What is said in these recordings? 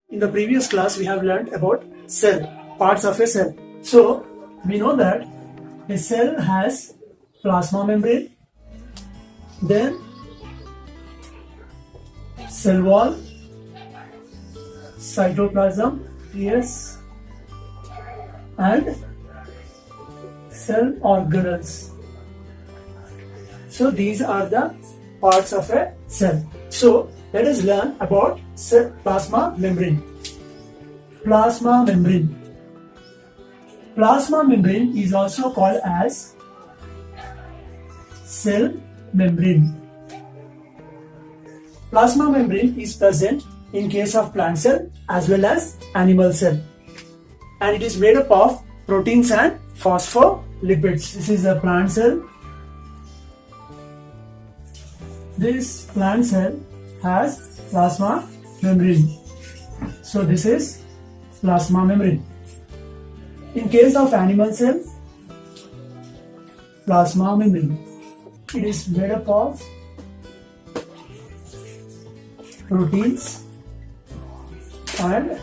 In the previous class, we have learned about cell, parts of a cell. So, we know that a cell has plasma membrane, then cell wall, cytoplasm, yes, and cell organelles. So, these are the parts of a cell. So, let us learn about cell plasma membrane. Plasma membrane. Plasma membrane is also called as cell membrane. Plasma membrane is present in case of plant cell as well as animal cell, and it is made up of proteins and phospholipids. This is a plant cell. This plant cell has plasma membrane. So this is plasma membrane. In case of animal cell, plasma membrane, it is made up of proteins and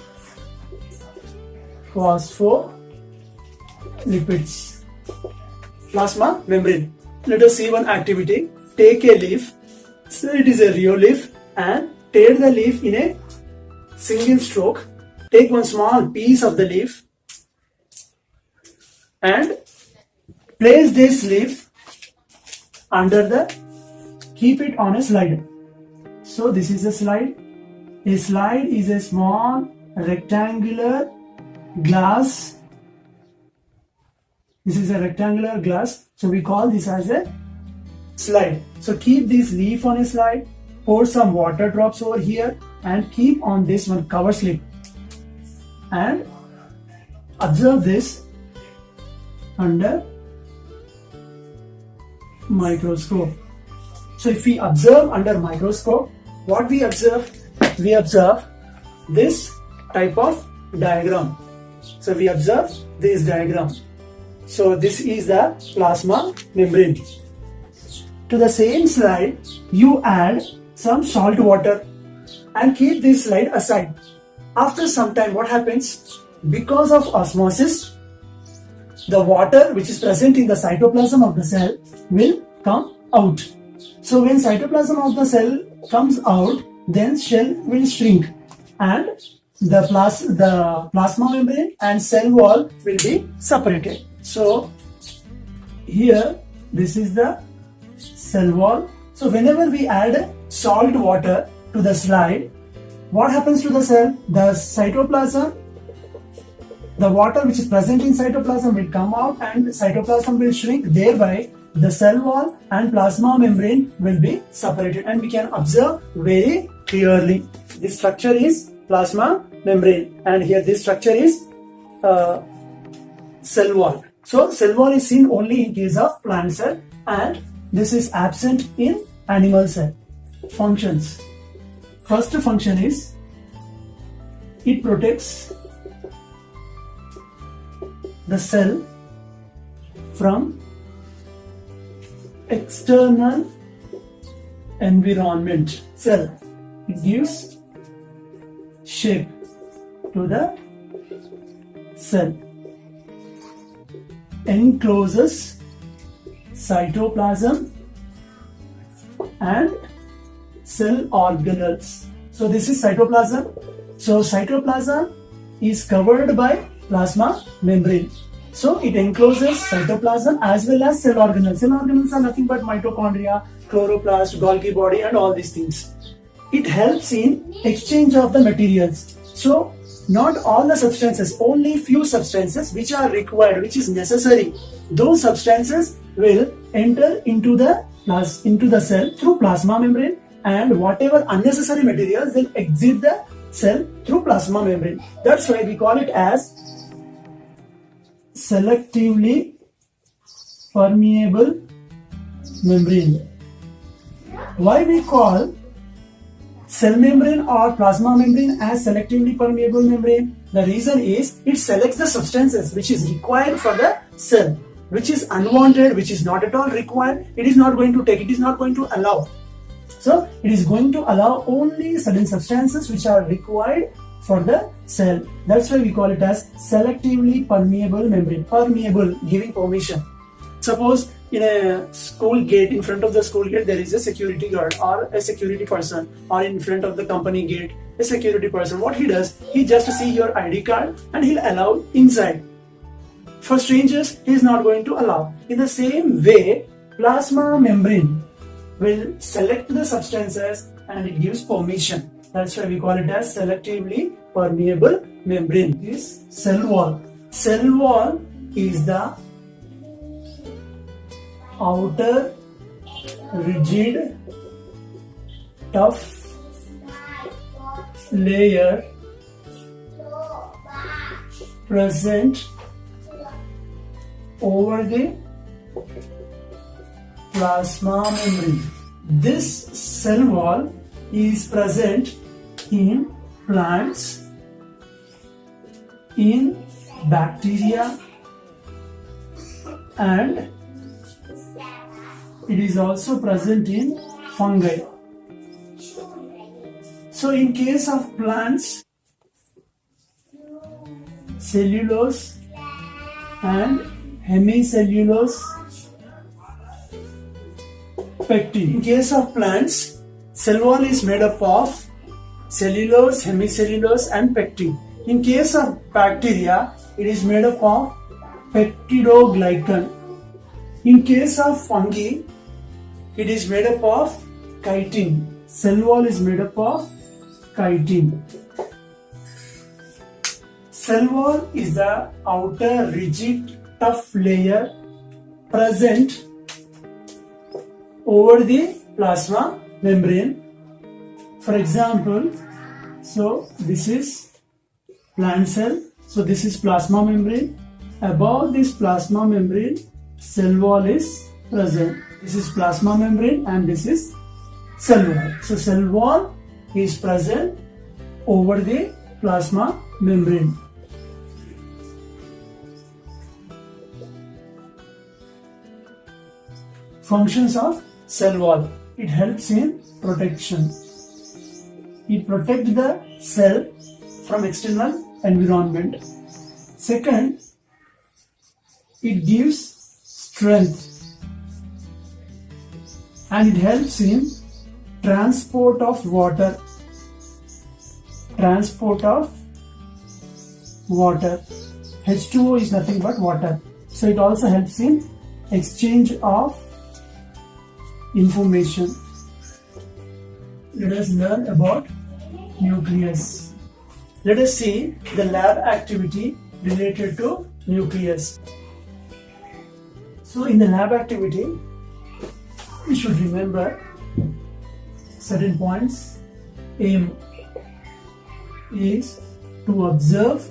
phospholipids. Plasma membrane. Let us see one activity. Take a leaf. So it is a Rio leaf, and tear the leaf in a single stroke. Take one small piece of the leaf and place this leaf under keep it on a slide. So this is a slide. A slide is a small rectangular glass. This is a rectangular glass. So we call this as a slide. So keep this leaf on a slide, pour some water drops over here and keep on this one cover slip and observe this under microscope. So if we observe under microscope, what we observe? We observe this type of diagram. So we observe this diagram. So this is the plasma membrane. To the same slide, you add some salt water and keep this slide aside. After some time, what happens? Because of osmosis, the water which is present in the cytoplasm of the cell will come out. So when cytoplasm of the cell comes out, then shell will shrink and the plasma membrane and cell wall will be separated. So here, this is the cell wall. So whenever we add salt water to the slide, what happens to the cell? The cytoplasm, the water which is present in cytoplasm will come out and cytoplasm will shrink. Thereby, the cell wall and plasma membrane will be separated, and we can observe very clearly. This structure is plasma membrane, and here this structure is cell wall. So cell wall is seen only in case of plant cell, and this is absent in animal cell. Functions. First function is it protects the cell from external environment. Cell. It gives shape to the cell. Encloses cytoplasm and cell organelles. So this is cytoplasm. So cytoplasm is covered by plasma membrane. So it encloses cytoplasm as well as cell organelles. Cell organelles are nothing but mitochondria, chloroplast, Golgi body and all these things. It helps in exchange of the materials. So not all the substances, only few substances which are required, which is necessary, those substances will enter into the cell through plasma membrane, and whatever unnecessary materials will exit the cell through plasma membrane. That's why we call it as selectively permeable membrane. Why we call cell membrane or plasma membrane as selectively permeable membrane? The reason is it selects the substances which is required for the cell. Which is unwanted, which is not at all required, it is not going to take, it is not going to allow. So it is going to allow only certain substances which are required for the cell. That's why we call it as selectively permeable membrane. Permeable, giving permission. Suppose in a school gate, in front of the school gate, there is a security guard or a security person, or in front of the company gate, a security person. What he does, he just see your ID card and he'll allow inside. For strangers, he is not going to allow. In the same way, plasma membrane will select the substances and it gives permission. That's why we call it as selectively permeable membrane. This cell wall. Cell wall is the outer rigid tough layer present over the plasma membrane. This cell wall is present in plants, in bacteria, and it is also present in fungi. So in case of plants, cellulose and hemicellulose pectin. In case of plants, cell wall is made up of cellulose, hemicellulose and pectin. In case of bacteria, it is made up of peptidoglycan. In case of fungi, it is made up of chitin. Cell wall is made up of chitin. Cell wall is the outer rigid tough layer present over the plasma membrane. For example, so this is plant cell. So this is plasma membrane. Above this plasma membrane, cell wall is present. This is plasma membrane and this is cell wall. So cell wall is present over the plasma membrane. Functions of cell wall. It helps in protection. It protects the cell from external environment. Second, it gives strength and it helps in transport of water. Transport of water. H2O is nothing but water. So it also helps in exchange of information. Let us learn about nucleus. Let us see the lab activity related to nucleus. So in the lab activity, we should remember certain points. Aim is to observe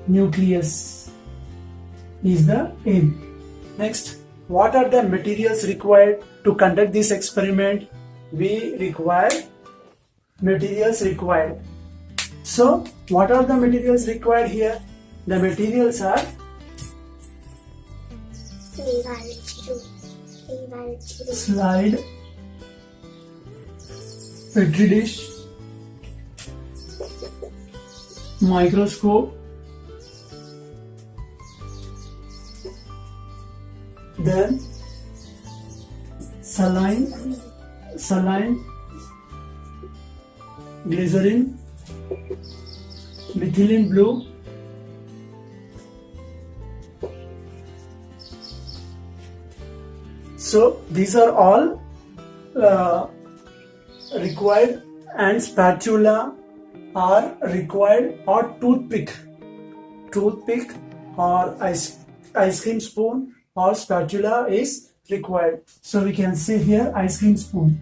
nucleus is the aim. Next, what are the materials required to conduct this experiment? We require materials required. So, what are the materials required here? The materials are slide, petri dish, microscope, then saline, glycerin, methylene blue, so these are all required, and spatula are required, or toothpick or ice cream spoon or spatula is required. So we can say here ice cream spoon.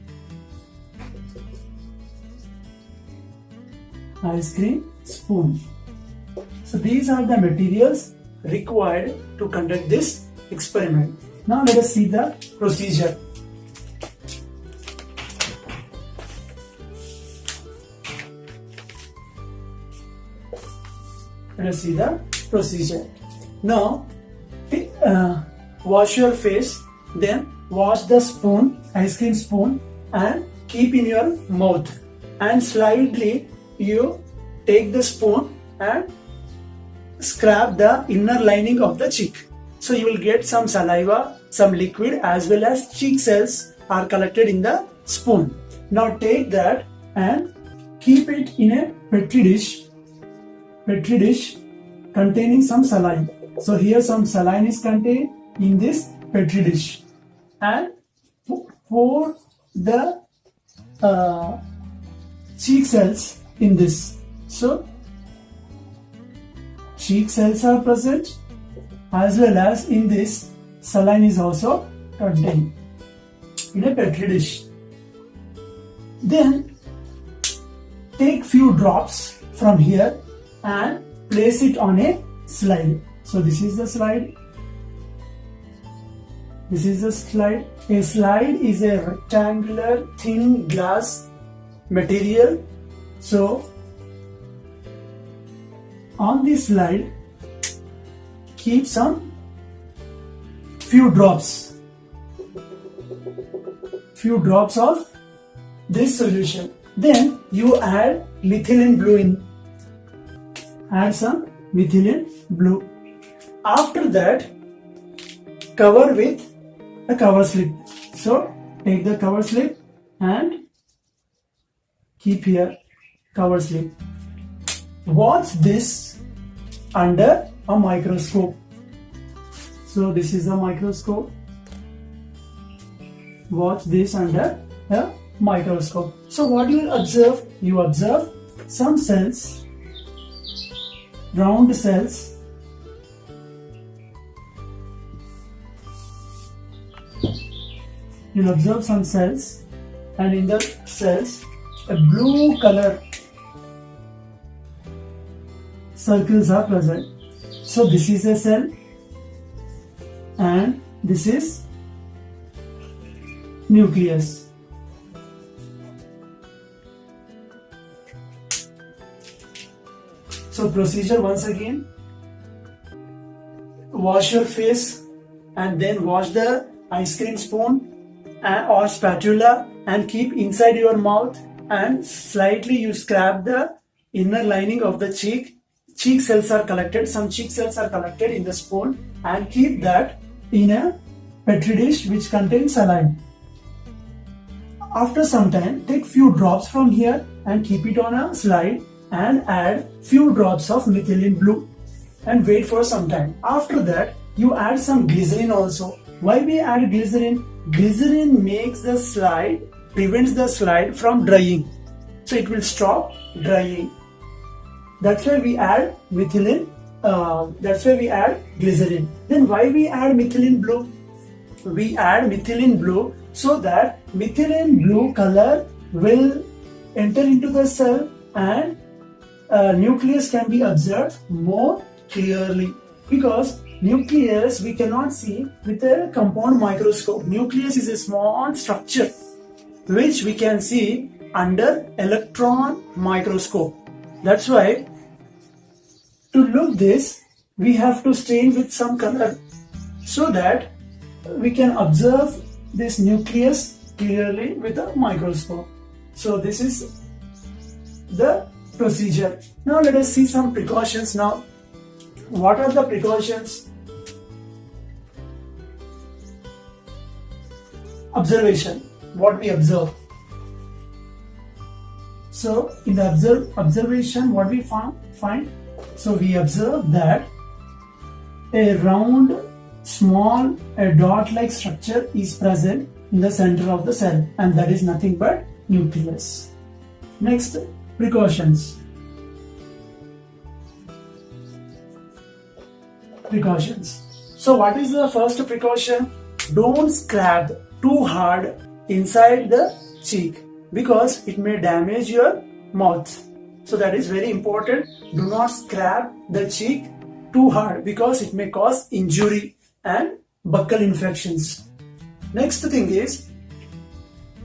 Ice cream spoon. So these are the materials required to conduct this experiment. Now let us see the procedure. Let us see the procedure. Now wash your face, then wash the spoon, ice cream spoon, and keep in your mouth. and slightly you take the spoon and scrap the inner lining of the cheek. So you will get some saliva, some liquid, as well as cheek cells are collected in the spoon. Now take that and keep it in a petri dish containing some saline. So here some saline is contained in this petri dish, and pour the cheek cells in this. So cheek cells are present, as well as in this saline is also contained in a petri dish. Then take few drops from here and place it on a slide. So this is the slide. This is the slide. A slide is a rectangular thin glass material. So on this slide, keep some few drops of this solution. Then you add methylene blue in. Add some methylene blue. After that, cover with a cover slip. So take the cover slip and keep here cover slip. Watch this under a microscope. So this is the microscope. Watch this under a microscope. So what you will observe? You observe some cells, round cells. You'll observe some cells, and in the cells a blue color circles are present. So this is a cell and this is nucleus. So procedure once again: wash your face and then wash the ice cream spoon or spatula and keep inside your mouth, and slightly you scrap the inner lining of the cheek. Cheek cells are collected, some cheek cells are collected in the spoon, and keep that in a petri dish which contains saline. After some time, take few drops from here and keep it on a slide and add few drops of methylene blue and wait for some time. After that, you add some glycerin also. Why we add glycerin? Glycerin makes the slide, prevents the slide from drying. So it will stop drying. That's why we add methylene. That's why we add glycerin. Then why we add methylene blue? We add methylene blue so that methylene blue color will enter into the cell and nucleus can be observed more clearly, because nucleus we cannot see with a compound microscope. Nucleus is a small structure which we can see under electron microscope. That's why to look this we have to stain with some color so that we can observe this nucleus clearly with a microscope. So this is the procedure. Now let us see some precautions now. What are the precautions? Observation. What we observe. So in the observation, what we find? So we observe that a round, small, a dot-like structure is present in the center of the cell, and that is nothing but nucleus. Next, precautions. So what is the first precaution? Don't scrap too hard inside the cheek because it may damage your mouth. So that is very important. Do not scrap the cheek too hard because it may cause injury and buccal infections. Next thing is,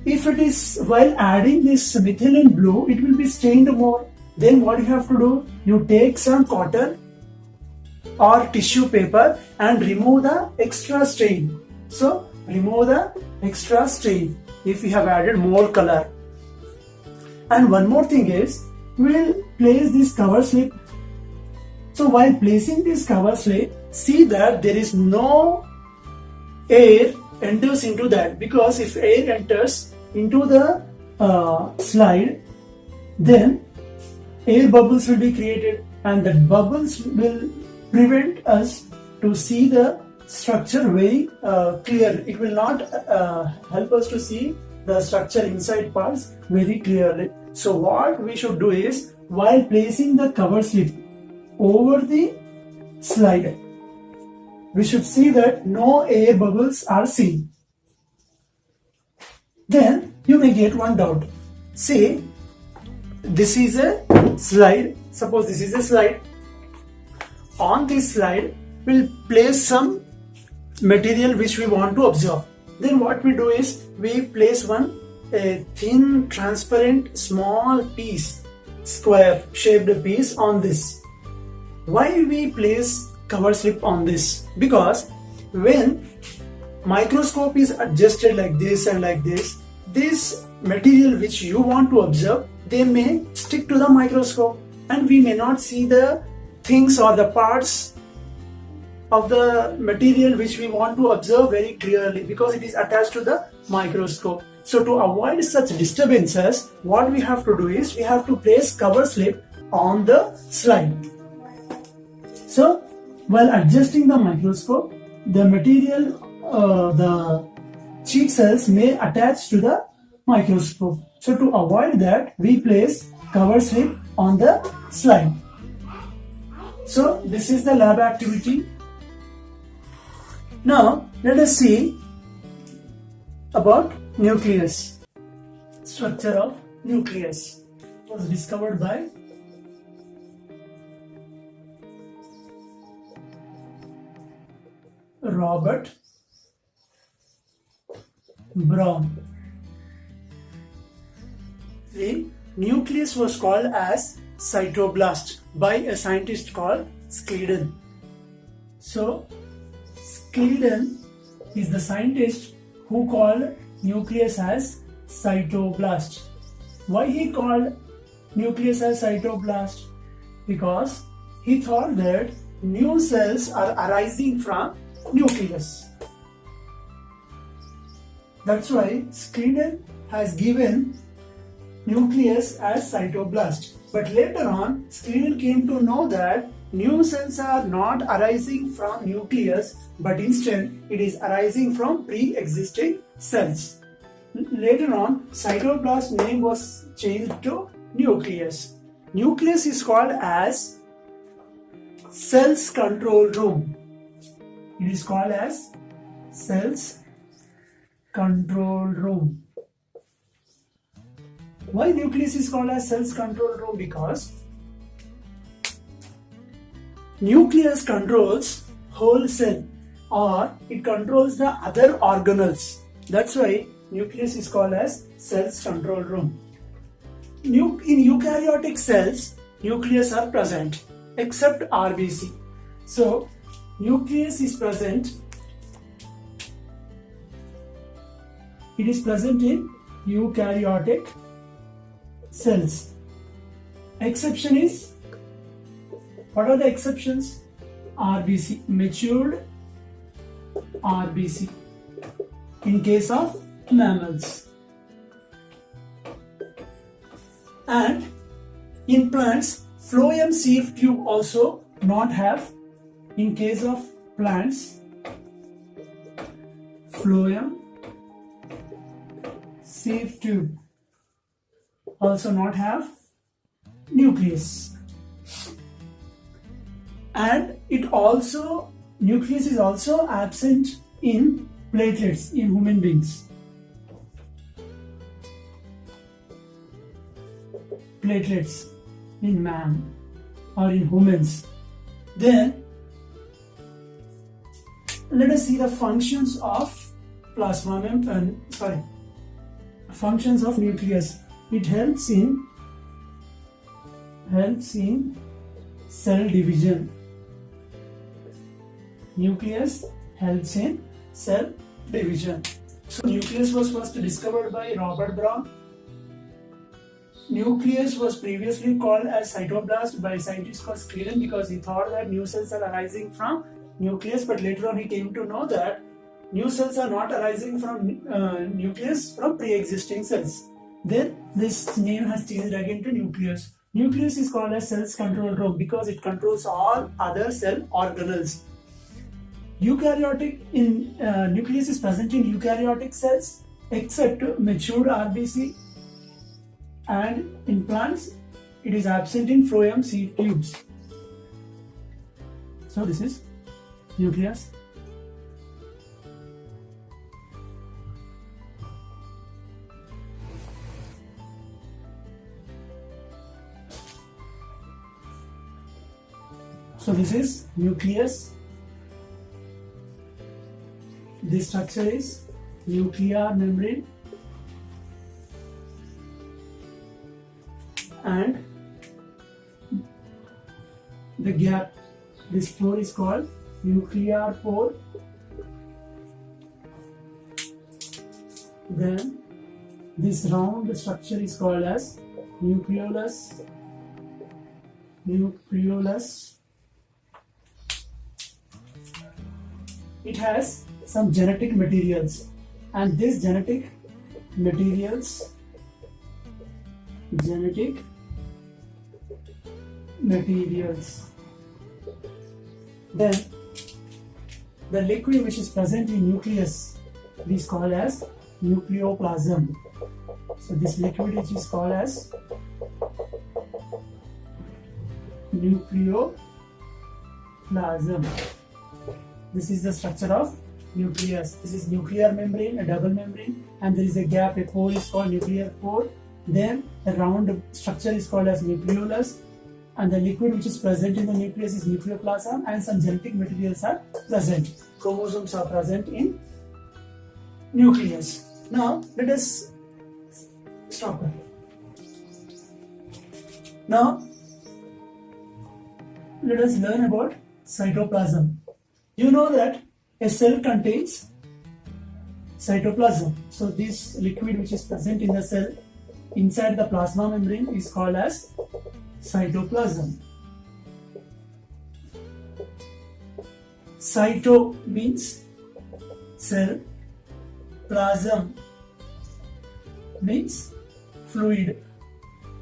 if it is while adding this methylene blue, it will be stained more. Then what you have to do? You take some cotton or tissue paper and remove the extra stain. So remove the extra stain if you have added more color. And one more thing is, we will place this cover slip. So while placing this cover slip, see that there is no air enters into that, because if air enters into the slide, then air bubbles will be created, and that bubbles will prevent us to see the structure very clear. It will not help us to see the structure inside parts very clearly. So what we should do is, while placing the cover slip over the slide, we should see that no air bubbles are seen. Then you may get one doubt. Say this is a slide. Suppose this is a slide. On this slide, we'll place some material which we want to observe. Then what we do is, we place a thin, transparent, small piece, square shaped piece on this. Why we place cover slip on this? Because when microscope is adjusted like this and like this material which you want to observe, they may stick to the microscope, and we may not see the things or the parts of the material which we want to observe very clearly, because it is attached to the microscope. So to avoid such disturbances, what we have to do is, we have to place cover slip on the slide. So while adjusting the microscope, the material, the cheek cells may attach to the microscope. So to avoid that, we place cover slip on the slide. So this is the lab activity. Now let us see about nucleus. Structure of nucleus was discovered by Robert Brown. The nucleus was called as cytoblast by a scientist called Schleiden. So Schleiden is the scientist who called nucleus as cytoblast. Why he called nucleus as cytoblast? Because he thought that new cells are arising from nucleus. That's why Schleiden has given nucleus as cytoblast. But later on, Schleiden came to know that new cells are not arising from nucleus, but instead it is arising from pre-existing cells. Later on, cytoblast name was changed to nucleus. Nucleus is called as cells control room. It is called as cells control room. Why nucleus is called as cells control room? Because nucleus controls whole cell, or it controls the other organelles. That's why nucleus is called as cells control room. In eukaryotic cells, nucleus are present except RBC. So nucleus is present. It is present in eukaryotic cells. Exception is, what are the exceptions? RBC, matured RBC, in case of mammals. And in plants, phloem sieve tube also not have. In case of plants, phloem sieve tube also not have nucleus. And nucleus is also absent in platelets in human beings. Platelets in man or in humans. Then let us see the functions of functions of nucleus. It helps in cell division. Nucleus helps in cell division. So nucleus was first discovered by Robert Brown. nucleus was previously called as cytoplast by a scientist called Skrilen because he thought that new cells are arising from nucleus, but later on he came to know that new cells are not arising from nucleus, from pre-existing cells. Then this name has changed again to nucleus. Nucleus is called as cell's control room because it controls all other cell organelles. Eukaryotic nucleus is present in eukaryotic cells except matured RBC, and in plants it is absent in phloem seed tubes. So this is nucleus. So this is nucleus. This structure is nuclear membrane, and the gap, this pore is called nuclear pore. Then this round structure is called as nucleolus. It has some genetic materials, and these genetic materials then the liquid which is present in nucleus is called as nucleoplasm. So this liquid which is called as nucleoplasm. This is the structure of nucleus. This is nuclear membrane, a double membrane, and there is a gap, a pore is called nuclear pore. Then a round structure is called as nucleolus, and the liquid which is present in the nucleus is nucleoplasm, and some genetic materials are present. Chromosomes are present in nucleus. Now let us stop here. Now let us learn about cytoplasm. You know that a cell contains cytoplasm. So this liquid which is present in the cell inside the plasma membrane is called as cytoplasm. Cyto means cell, plasm means fluid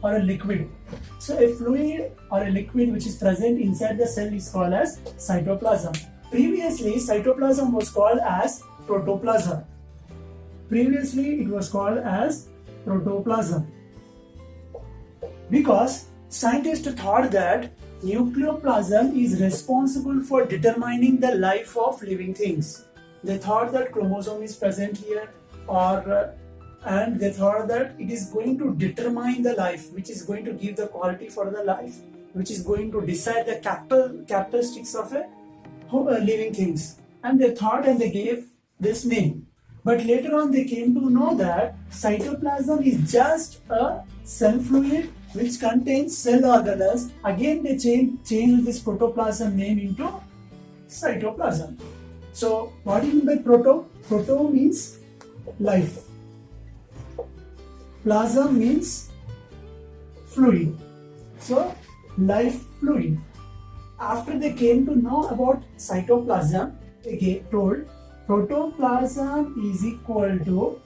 or a liquid. So a fluid or a liquid which is present inside the cell is called as cytoplasm. Previously, cytoplasm was called as protoplasm. Because scientists thought that nucleoplasm is responsible for determining the life of living things. They thought that chromosome is present here, and they thought that it is going to determine the life, which is going to give the quality for the life, which is going to decide the characteristics of a living things. And they thought and they gave this name. But later on they came to know that cytoplasm is just a cell fluid which contains cell organelles. Again they changed this protoplasm name into cytoplasm. So what do you mean by proto? Proto means life. Plasm means fluid. So life fluid. After they came to know about cytoplasm, they told protoplasm is equal to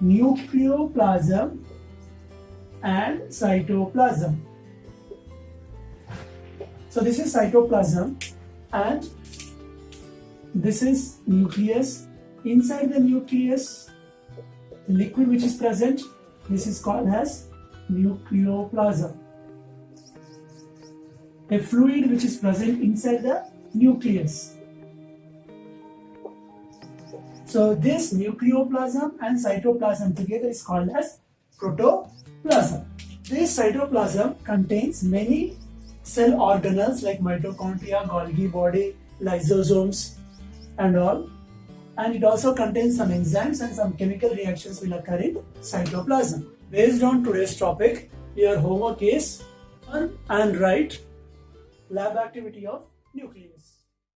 nucleoplasm and cytoplasm. So this is cytoplasm and this is nucleus. Inside the nucleus, the liquid which is present, this is called as nucleoplasm. A fluid which is present inside the nucleus. So this nucleoplasm and cytoplasm together is called as protoplasm. This cytoplasm contains many cell organelles like mitochondria, Golgi body, lysosomes and all. And it also contains some enzymes and some chemical reactions will occur in cytoplasm. Based on today's topic, your homework is learn and write lab activity of nucleus.